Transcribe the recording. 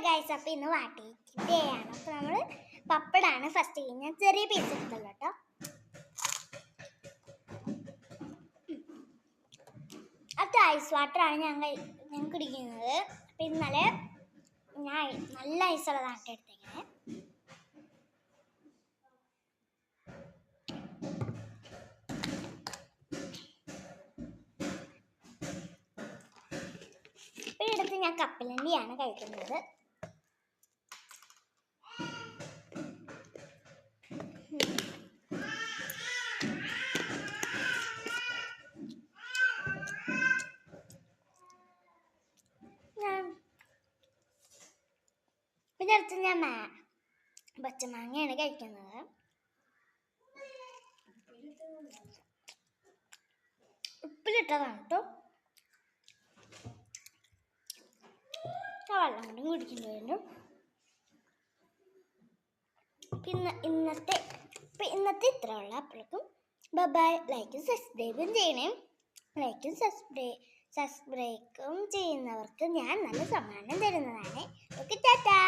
Guys, അപ്പോൾ ഇന്ന് day ആണ്. അപ്പോൾ നമ്മൾ പപ്പടാണ് ഫസ്റ്റ് ഞാൻ ചെറിയ പീസ് എടുത്തുള്ളൂ കേട്ടോ. അത് ഐസ് വാട്ടറാണ് ഞാൻ കുടിക്കുന്നത്. അപ്പം ഇന്നലെ ഞാൻ നല്ല ഐസുള്ളതാണ് എടുത്തേക്കുന്നത്. ഇപ്പം എടുത്ത് ഞാൻ കപ്പലണ്ടിയാണ് കഴിക്കുന്നത്. പിന്നെ അടുത്ത് ഞാൻ പച്ചമാങ്ങയാണ് കഴിക്കുന്നത്. ഉപ്പിലിട്ടതാണ് കേട്ടോ. വെള്ളം കൊണ്ടും കുടിക്കേണ്ടി വരും. പിന്നെ ഇന്നത്തെ ഇത്രയുള്ള അപ്പോഴേക്കും ബൈ. ലൈക്കും സബ്സ്ക്രൈബും ചെയ്യണേ. ലൈക്കും സബ്സ്ക്രൈബും ചെയ്യുന്നവർക്ക് ഞാൻ നല്ല സമ്മാനം തരുന്നതാണ്. ഓക്കെ, ടാറ്റാ.